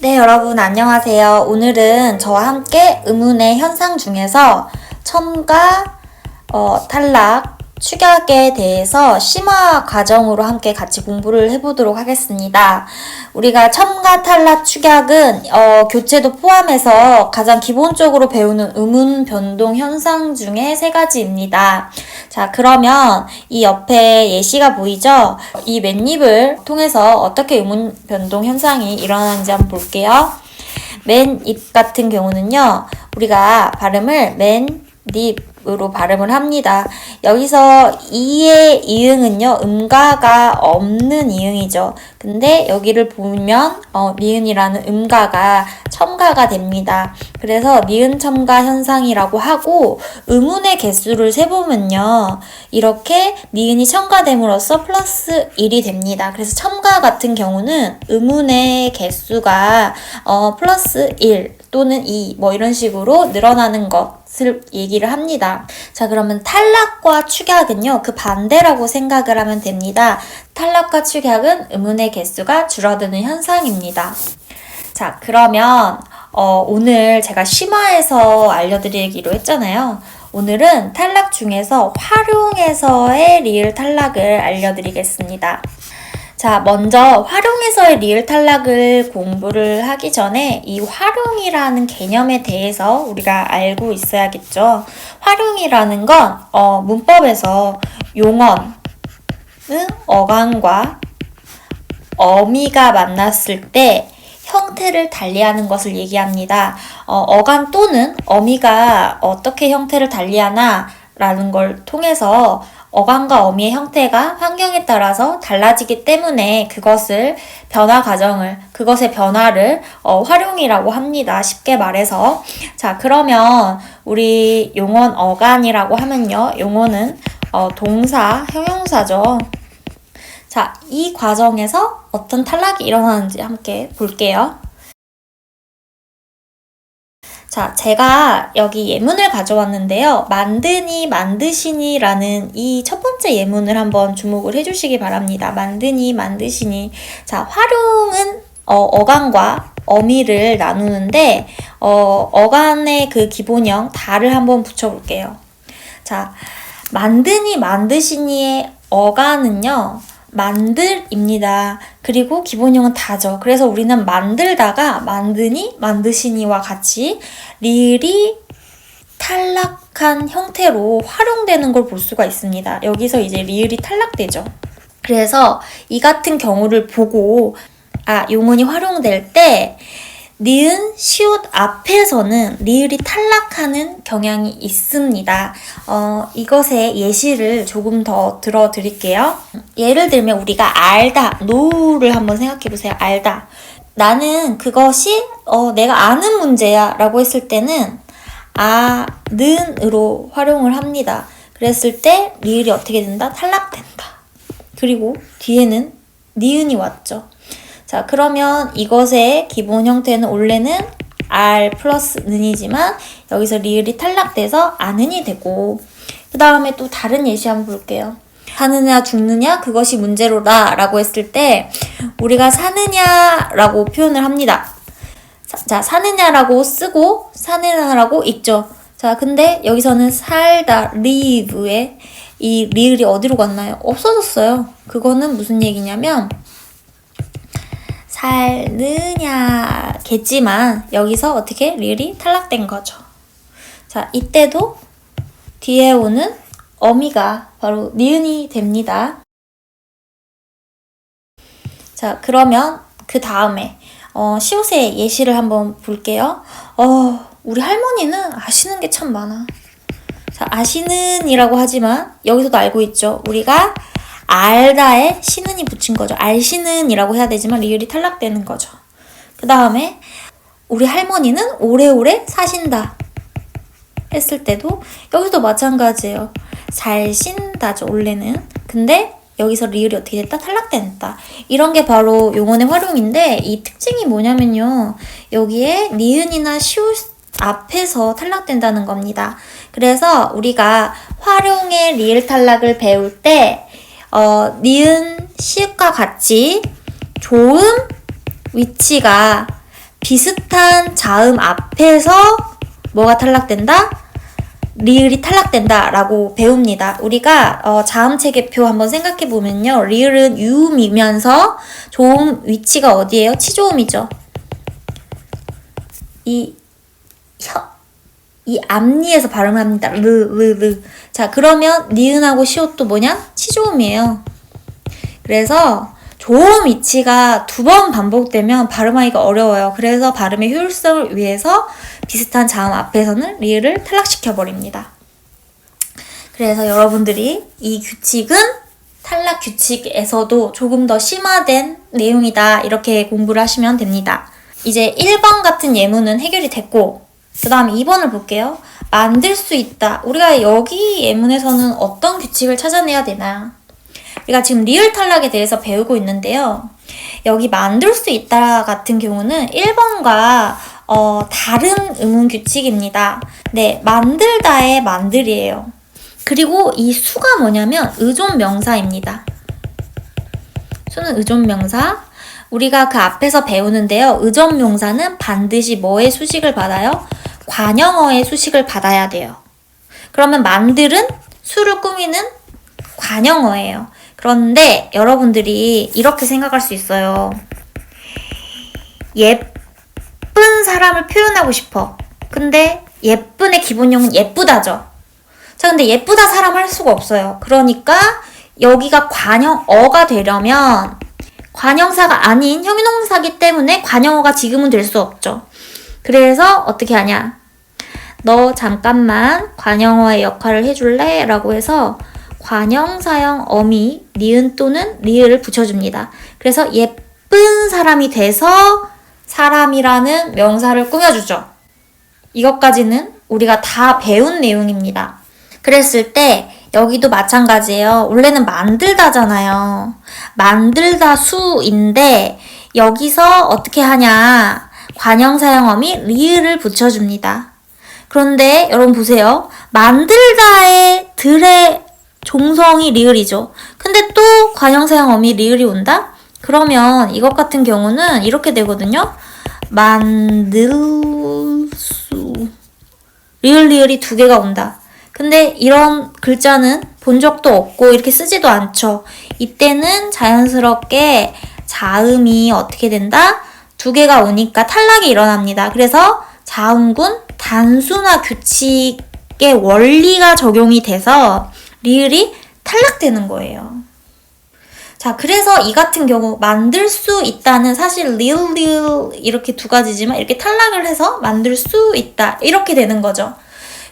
네, 여러분 안녕하세요. 오늘은 저와 함께 의문의 현상 중에서 첨가, 탈락, 축약에 대해서 심화 과정으로 함께 같이 공부를 해보도록 하겠습니다. 우리가 첨가, 탈락, 축약은 교체도 포함해서 가장 기본적으로 배우는 의문 변동 현상 중에 세 가지입니다. 자, 그러면 이 옆에 예시가 보이죠? 이 맨입을 통해서 어떻게 의문 변동 현상이 일어나는지 한번 볼게요. 맨입 같은 경우는요, 우리가 발음을 맨입으로 발음을 합니다. 여기서 이의 이응은요, 음가가 없는 이응이죠. 근데 여기를 보면 니은이라는 음가가 첨가가 됩니다. 그래서 니은 첨가 현상이라고 하고, 의문의 개수를 세보면요, 이렇게 니은이 첨가됨으로써 플러스 1이 됩니다. 그래서 첨가 같은 경우는 의문의 개수가 플러스 1 또는 2 뭐 이런 식으로 늘어나는 것을 얘기를 합니다. 자, 그러면 탈락과 축약은요, 그 반대라고 생각을 하면 됩니다. 탈락과 축약은 의문의 개수가 줄어드는 현상입니다. 자, 그러면 오늘 제가 심화해서 알려드리기로 했잖아요. 오늘은 탈락 중에서 활용해서의 리을 탈락을 알려드리겠습니다. 자, 먼저 활용해서의 리을 탈락을 공부를 하기 전에 이 활용이라는 개념에 대해서 우리가 알고 있어야겠죠. 활용이라는 건 문법에서 용언, 어간과 어미가 만났을 때 형태를 달리하는 것을 얘기합니다. 어간 또는 어미가 어떻게 형태를 달리하나 라는 걸 통해서 어간과 어미의 형태가 환경에 따라서 달라지기 때문에 그것의 변화를 활용이라고 합니다. 쉽게 말해서. 자, 그러면 우리 용언 어간이라고 하면요. 용언은 동사, 형용사죠. 자, 이 과정에서 어떤 탈락이 일어나는지 함께 볼게요. 자, 제가 여기 예문을 가져왔는데요. 만드니, 만드시니 라는 이 첫 번째 예문을 한번 주목을 해주시기 바랍니다. 만드니, 만드시니. 자, 활용은 어간과 어미를 나누는데 어간의 그 기본형 다를 한번 붙여볼게요. 자, 만드니, 만드시니의 어간은요. 만들입니다. 그리고 기본형은 다죠. 그래서 우리는 만들다가 만드니, 만드시니와 같이 리을이 탈락한 형태로 활용되는 걸 볼 수가 있습니다. 여기서 이제 리을이 탈락되죠. 그래서 이 같은 경우를 보고 용언이 활용될 때 니은, 시옷 앞에서는 리을이 탈락하는 경향이 있습니다. 이것의 예시를 조금 더 들어드릴게요. 예를 들면 우리가 알다, know를 한번 생각해보세요. 알다. 나는 그것이 내가 아는 문제야 라고 했을 때는 아는으로 활용을 합니다. 그랬을 때 리을이 어떻게 된다? 탈락된다. 그리고 뒤에는 니은이 왔죠. 자, 그러면 이것의 기본 형태는 원래는 R 플러스 는이지만 여기서 리을이 탈락돼서 아는이 되고, 그 다음에 또 다른 예시 한번 볼게요. 사느냐 죽느냐 그것이 문제로다 라고 했을 때 우리가 사느냐라고 표현을 합니다. 자, 사느냐라고 쓰고 사느냐라고 읽죠. 자, 근데 여기서는 살다, live에 이 리을이 어디로 갔나요? 없어졌어요. 그거는 무슨 얘기냐면 살느냐겠지만 여기서 어떻게 리을이 탈락된 거죠. 자, 이때도 뒤에 오는 어미가 바로 니은이 됩니다. 자, 그러면 그 다음에 시옷의 예시를 한번 볼게요. 우리 할머니는 아시는 게 참 많아. 자, 아시는 이라고 하지만 여기서도 알고 있죠. 우리가 알다에 시는이 붙인 거죠. 알시는이라고 해야 되지만 리을이 탈락되는 거죠. 그 다음에 우리 할머니는 오래오래 사신다 했을 때도 여기서도 마찬가지예요. 살신다죠, 원래는. 근데 여기서 리을이 어떻게 됐다? 탈락됐다. 이런 게 바로 용언의 활용인데 이 특징이 뭐냐면요. 여기에 니은이나 시옷 앞에서 탈락된다는 겁니다. 그래서 우리가 활용의 리을 탈락을 배울 때 니은, 시읍과 같이 조음 위치가 비슷한 자음 앞에서 뭐가 탈락된다? 리을이 탈락된다 라고 배웁니다. 우리가 자음체계표 한번 생각해 보면요. 리을은 유음이면서 조음 위치가 어디예요? 치조음이죠. 이 앞니에서 발음을 합니다. 르. 자, 그러면 니은하고 시옷도 뭐냐? 치조음이에요. 그래서 조음 위치가 2번 반복되면 발음하기가 어려워요. 그래서 발음의 효율성을 위해서 비슷한 자음 앞에서는 리을을 탈락시켜버립니다. 그래서 여러분들이 이 규칙은 탈락 규칙에서도 조금 더 심화된 내용이다. 이렇게 공부를 하시면 됩니다. 이제 1번 같은 예문은 해결이 됐고, 그 다음 2번을 볼게요. 만들 수 있다. 우리가 여기 예문에서는 어떤 규칙을 찾아내야 되나? 우리가 지금 리을 탈락에 대해서 배우고 있는데요. 여기 만들 수 있다 같은 경우는 1번과 다른 의문 규칙입니다. 네, 만들다의 만들이에요. 그리고 이 수가 뭐냐면 의존 명사입니다. 수는 의존 명사. 우리가 그 앞에서 배우는데요. 의존 명사는 반드시 뭐의 수식을 받아요? 관형어의 수식을 받아야 돼요. 그러면 만들은 수를 꾸미는 관형어예요. 그런데 여러분들이 이렇게 생각할 수 있어요. 예쁜 사람을 표현하고 싶어. 근데 예쁜의 기본형은 예쁘다죠. 자, 근데 예쁘다 사람 할 수가 없어요. 그러니까 여기가 관형어가 되려면 관형사가 아닌 형용사기 때문에 관형어가 지금은 될 수 없죠. 그래서 어떻게 하냐? 너 잠깐만 관형어의 역할을 해줄래? 라고 해서 관형사형 어미, 니은 또는 리을을 붙여줍니다. 그래서 예쁜 사람이 돼서 사람이라는 명사를 꾸며주죠. 이것까지는 우리가 다 배운 내용입니다. 그랬을 때 여기도 마찬가지예요. 원래는 만들다잖아요. 만들다 수인데 여기서 어떻게 하냐? 관형사형 어미 리을을 붙여줍니다. 그런데 여러분 보세요. 만들다의 들의 종성이 리을이죠. 근데 또 관형사형 어미 리을이 온다? 그러면 이것 같은 경우는 이렇게 되거든요. 만들 수 리을이 2개가 온다. 근데 이런 글자는 본 적도 없고 이렇게 쓰지도 않죠. 이때는 자연스럽게 자음이 어떻게 된다? 2개가 오니까 탈락이 일어납니다. 그래서 자음군 단순화 규칙의 원리가 적용이 돼서 리을이 탈락되는 거예요. 자, 그래서 이 같은 경우 만들 수 있다는 사실 리을 이렇게 2가지지만 이렇게 탈락을 해서 만들 수 있다 이렇게 되는 거죠.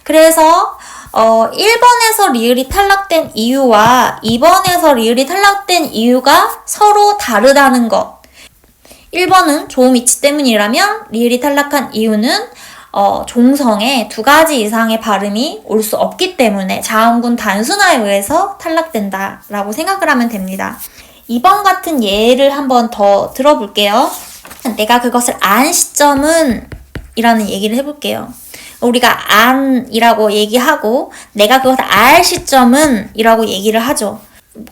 그래서 1번에서 리을이 탈락된 이유와 2번에서 리을이 탈락된 이유가 서로 다르다는 것. 1번은 조음 이치 때문이라면 리을이 탈락한 이유는 종성에 2가지 이상의 발음이 올 수 없기 때문에 자음군 단순화에 의해서 탈락된다라고 생각을 하면 됩니다. 2번 같은 예를 한번 더 들어볼게요. 내가 그것을 안 시점은 이라는 얘기를 해볼게요. 우리가 안이라고 얘기하고 내가 그것을 알 시점은 이라고 얘기를 하죠.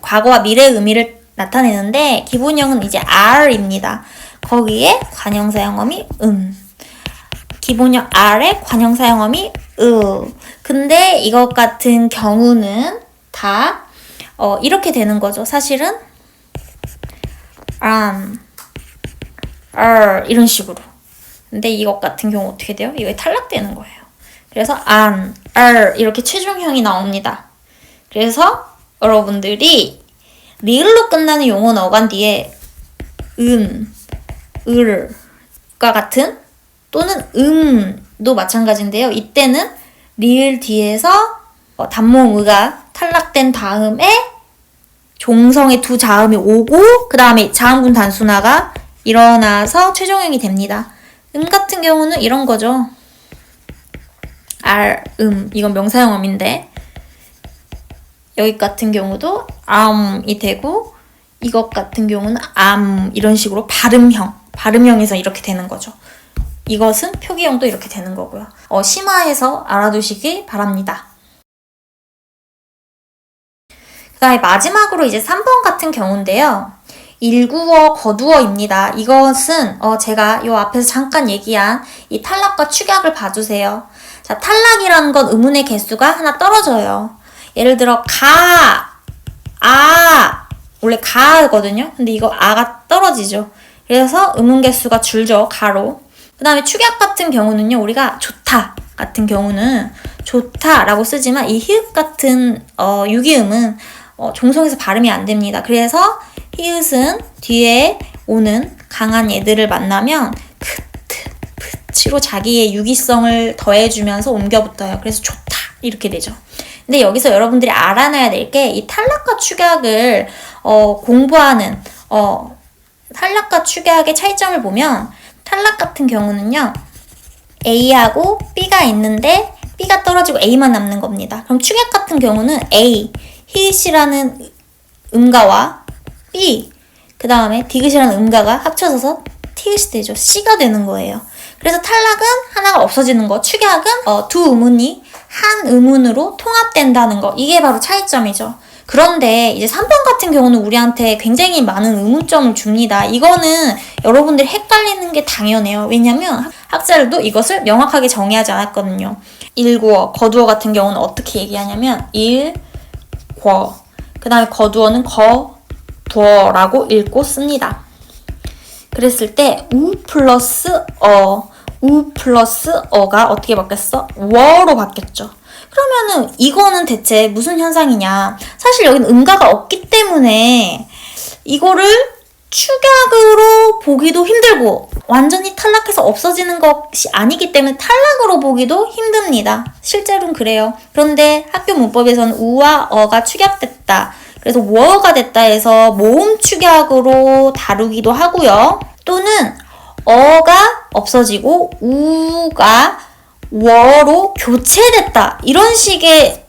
과거와 미래의 의미를 나타내는데 기본형은 이제 R입니다. 거기에 관형사형 어미 기본형 R에 관형사형 어미 근데 이것 같은 경우는 다 이렇게 되는 거죠. 사실은 이런 식으로. 근데 이것 같은 경우 어떻게 돼요? 이게 탈락되는 거예요. 그래서 이렇게 최종형이 나옵니다. 그래서 여러분들이 리을로 끝나는 용어 어간 뒤에 을과 같은 또는 도 마찬가지인데요. 이때는 리을 뒤에서 단모음 의가 탈락된 다음에 종성의 2 자음이 오고 그 다음에 자음군 단순화가 일어나서 최종형이 됩니다. 같은 경우는 이런 거죠. 이건 명사형 어민데 여기 같은 경우도 이 되고 이것 같은 경우는 이런 식으로 발음형에서 이렇게 되는 거죠. 이것은 표기형도 이렇게 되는 거고요. 심화해서 알아두시기 바랍니다. 그 다음에 마지막으로 이제 3번 같은 경우인데요. 일구어 거두어입니다. 이것은 제가 요 앞에서 잠깐 얘기한 이 탈락과 축약을 봐주세요. 자, 탈락이라는 건 의문의 개수가 하나 떨어져요. 예를 들어 원래 가거든요. 근데 이거 아가 떨어지죠. 그래서 의문 개수가 줄죠. 가로. 그 다음에 축약 같은 경우는요. 우리가 좋다 같은 경우는 좋다라고 쓰지만 이 히읗 같은 유기음은 종성에서 발음이 안 됩니다. 그래서 히읗은 뒤에 오는 강한 얘들을 만나면 치로 자기의 유기성을 더해주면서 옮겨붙어요. 그래서 좋다 이렇게 되죠. 근데 여기서 여러분들이 알아놔야 될 게 이 탈락과 축약을 공부하는 탈락과 축약의 차이점을 보면 탈락 같은 경우는요. A하고 B가 있는데 B가 떨어지고 A만 남는 겁니다. 그럼 축약 같은 경우는 A, 히읗이라는 음가와 B, 그 다음에 디귿이라는 음가가 합쳐져서 티귿이 되죠. C가 되는 거예요. 그래서 탈락은 하나가 없어지는 거, 축약은 두 음운이 한 음운으로 통합된다는 거. 이게 바로 차이점이죠. 그런데 이제 3번 같은 경우는 우리한테 굉장히 많은 의문점을 줍니다. 이거는 여러분들이 헷갈리는 게 당연해요. 왜냐면 학자들도 이것을 명확하게 정의하지 않았거든요. 일구어, 거두어 같은 경우는 어떻게 얘기하냐면 일궈, 그 다음에 거두어는 거두어라고 읽고 씁니다. 그랬을 때 우 플러스 어가 어떻게 바뀌었어? 워로 바뀌었죠. 그러면은 이거는 대체 무슨 현상이냐? 사실 여기는 음가가 없기 때문에 이거를 축약으로 보기도 힘들고 완전히 탈락해서 없어지는 것이 아니기 때문에 탈락으로 보기도 힘듭니다. 실제로는 그래요. 그런데 학교 문법에서는 우와 어가 축약됐다. 그래서 워가 됐다 해서 모음 축약으로 다루기도 하고요. 또는 어가 없어지고 우가 워로 교체됐다. 이런 식의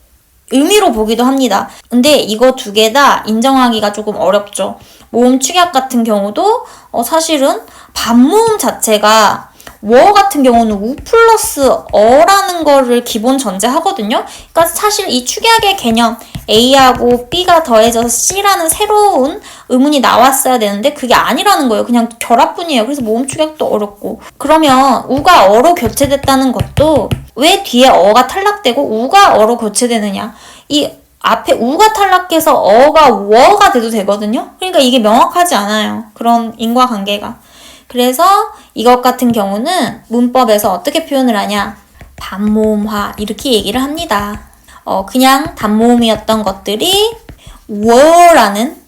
의미로 보기도 합니다. 근데 이거 두 개 다 인정하기가 조금 어렵죠. 모음 축약 같은 경우도 사실은 반모음 자체가 워 같은 경우는 우 플러스 어라는 거를 기본 전제하거든요. 그러니까 사실 이 축약의 개념 A하고 B가 더해져서 C라는 새로운 의문이 나왔어야 되는데 그게 아니라는 거예요. 그냥 결합뿐이에요. 그래서 모음 축약도 어렵고. 그러면 우가 어로 교체됐다는 것도 왜 뒤에 어가 탈락되고 우가 어로 교체되느냐. 이 앞에 우가 탈락해서 어가 워가 돼도 되거든요. 그러니까 이게 명확하지 않아요. 그런 인과관계가. 그래서 이것 같은 경우는 문법에서 어떻게 표현을 하냐. 반모음화 이렇게 얘기를 합니다. 그냥 단모음이었던 것들이 워라는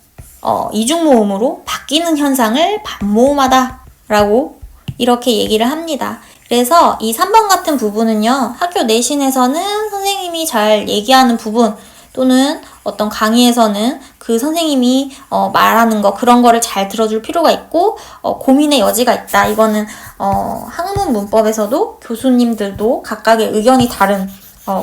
이중모음으로 바뀌는 현상을 반모음하다라고 이렇게 얘기를 합니다. 그래서 이 3번 같은 부분은요. 학교 내신에서는 선생님이 잘 얘기하는 부분 또는 어떤 강의에서는 그 선생님이 말하는 거 그런 거를 잘 들어줄 필요가 있고 고민의 여지가 있다. 이거는 학문 문법에서도 교수님들도 각각의 의견이 다른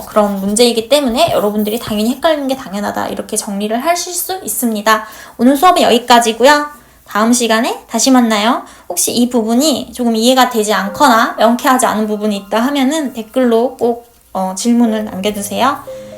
그런 문제이기 때문에 여러분들이 당연히 헷갈리는 게 당연하다. 이렇게 정리를 하실 수 있습니다. 오늘 수업은 여기까지고요. 다음 시간에 다시 만나요. 혹시 이 부분이 조금 이해가 되지 않거나 명쾌하지 않은 부분이 있다 하면은 댓글로 꼭 질문을 남겨주세요.